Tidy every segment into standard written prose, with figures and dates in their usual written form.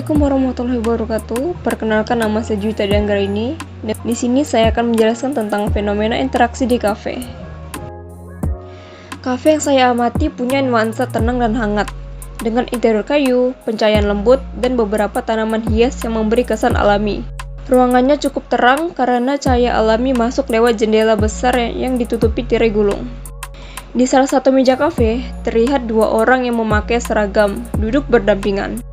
Assalamualaikum warahmatullahi wabarakatuh. Perkenalkan, nama saya Juwita Anggraini. Di sini saya akan menjelaskan tentang fenomena interaksi di kafe. Kafe yang saya amati punya nuansa tenang dan hangat, dengan interior kayu, pencahayaan lembut, dan beberapa tanaman hias yang memberi kesan alami. Ruangannya cukup terang karena cahaya alami masuk lewat jendela besar yang ditutupi tirai gulung. Di salah satu meja kafe, terlihat dua orang yang memakai seragam, duduk berdampingan.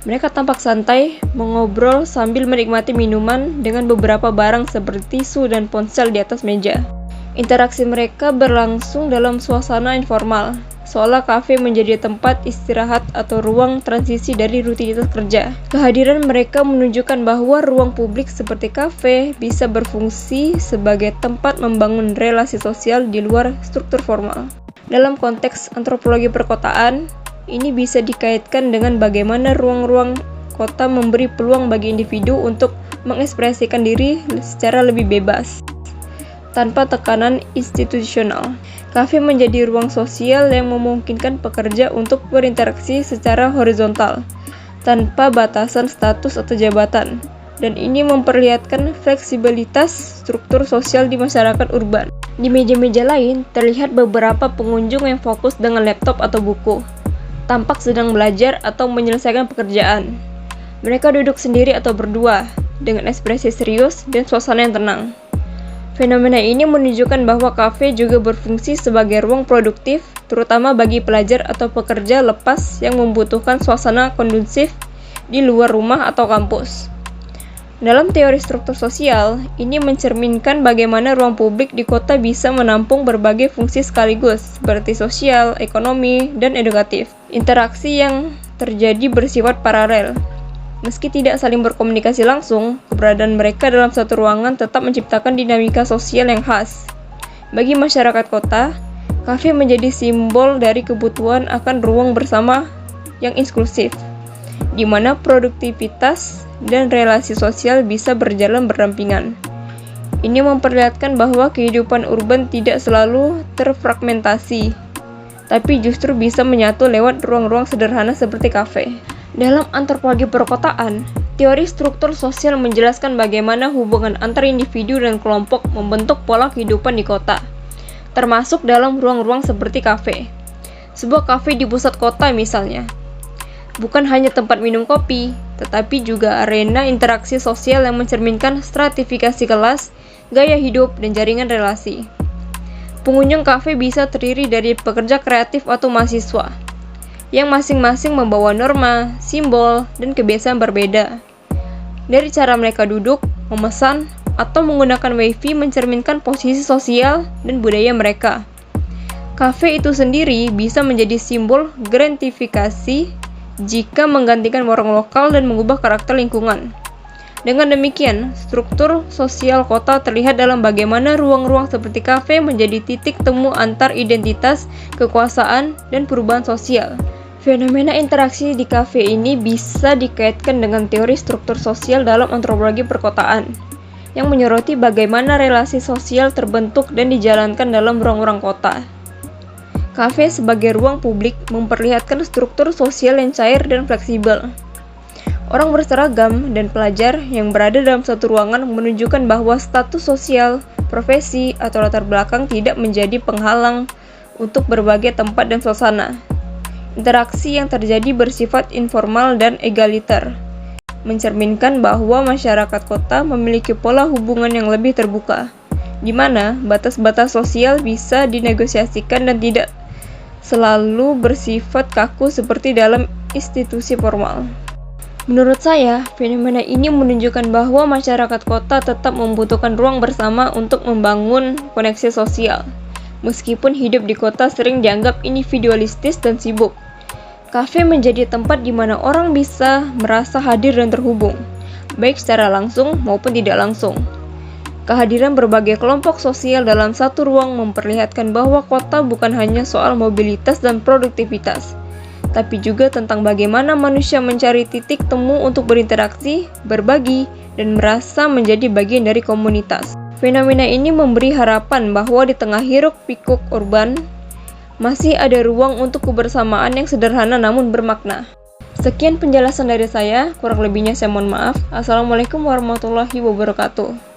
Mereka tampak santai, mengobrol sambil menikmati minuman dengan beberapa barang seperti tisu dan ponsel di atas meja. Interaksi mereka berlangsung dalam suasana informal, seolah kafe menjadi tempat istirahat atau ruang transisi dari rutinitas kerja. Kehadiran mereka menunjukkan bahwa ruang publik seperti kafe bisa berfungsi sebagai tempat membangun relasi sosial di luar struktur formal. Dalam konteks antropologi perkotaan, ini bisa dikaitkan dengan bagaimana ruang-ruang kota memberi peluang bagi individu untuk mengekspresikan diri secara lebih bebas, tanpa tekanan institusional. Kafe menjadi ruang sosial yang memungkinkan pekerja untuk berinteraksi secara horizontal, tanpa batasan status atau jabatan, dan ini memperlihatkan fleksibilitas struktur sosial di masyarakat urban. Di meja-meja lain, terlihat beberapa pengunjung yang fokus dengan laptop atau buku, tampak sedang belajar atau menyelesaikan pekerjaan. Mereka duduk sendiri atau berdua, dengan ekspresi serius dan suasana yang tenang. Fenomena ini menunjukkan bahwa kafe juga berfungsi sebagai ruang produktif, terutama bagi pelajar atau pekerja lepas yang membutuhkan suasana kondusif di luar rumah atau kampus. Dalam teori struktur sosial, ini mencerminkan bagaimana ruang publik di kota bisa menampung berbagai fungsi sekaligus, seperti sosial, ekonomi, dan edukatif. Interaksi yang terjadi bersifat paralel. Meski tidak saling berkomunikasi langsung, keberadaan mereka dalam satu ruangan tetap menciptakan dinamika sosial yang khas. Bagi masyarakat kota, kafe menjadi simbol dari kebutuhan akan ruang bersama yang inklusif, di mana produktivitas dan relasi sosial bisa berjalan berdampingan. Ini memperlihatkan bahwa kehidupan urban tidak selalu terfragmentasi, tapi justru bisa menyatu lewat ruang-ruang sederhana seperti kafe. Dalam antropologi perkotaan, teori struktur sosial menjelaskan bagaimana hubungan antar individu dan kelompok membentuk pola kehidupan di kota, termasuk dalam ruang-ruang seperti kafe. Sebuah kafe di pusat kota misalnya, bukan hanya tempat minum kopi, tetapi juga arena interaksi sosial yang mencerminkan stratifikasi kelas, gaya hidup, dan jaringan relasi. Pengunjung kafe bisa terdiri dari pekerja kreatif atau mahasiswa, yang masing-masing membawa norma, simbol, dan kebiasaan berbeda. Dari cara mereka duduk, memesan, atau menggunakan wifi mencerminkan posisi sosial dan budaya mereka. Kafe itu sendiri bisa menjadi simbol gratifikasi jika menggantikan warung lokal dan mengubah karakter lingkungan. Dengan demikian, struktur sosial kota terlihat dalam bagaimana ruang-ruang seperti kafe menjadi titik temu antar identitas, kekuasaan, dan perubahan sosial. Fenomena interaksi di kafe ini bisa dikaitkan dengan teori struktur sosial dalam antropologi perkotaan, yang menyoroti bagaimana relasi sosial terbentuk dan dijalankan dalam ruang-ruang kota. Kafe sebagai ruang publik memperlihatkan struktur sosial yang cair dan fleksibel. Orang berseragam dan pelajar yang berada dalam satu ruangan menunjukkan bahwa status sosial, profesi, atau latar belakang tidak menjadi penghalang untuk berbagai tempat dan suasana. Interaksi yang terjadi bersifat informal dan egaliter, mencerminkan bahwa masyarakat kota memiliki pola hubungan yang lebih terbuka, di mana batas-batas sosial bisa dinegosiasikan dan tidak selalu bersifat kaku seperti dalam institusi formal. Menurut saya, fenomena ini menunjukkan bahwa masyarakat kota tetap membutuhkan ruang bersama untuk membangun koneksi sosial. Meskipun hidup di kota sering dianggap individualistis dan sibuk, kafe menjadi tempat di mana orang bisa merasa hadir dan terhubung, baik secara langsung maupun tidak langsung. Kehadiran berbagai kelompok sosial dalam satu ruang memperlihatkan bahwa kota bukan hanya soal mobilitas dan produktivitas, tapi juga tentang bagaimana manusia mencari titik temu untuk berinteraksi, berbagi, dan merasa menjadi bagian dari komunitas. Fenomena ini memberi harapan bahwa di tengah hiruk-pikuk urban, masih ada ruang untuk kebersamaan yang sederhana namun bermakna. Sekian penjelasan dari saya, kurang lebihnya saya mohon maaf. Assalamualaikum warahmatullahi wabarakatuh.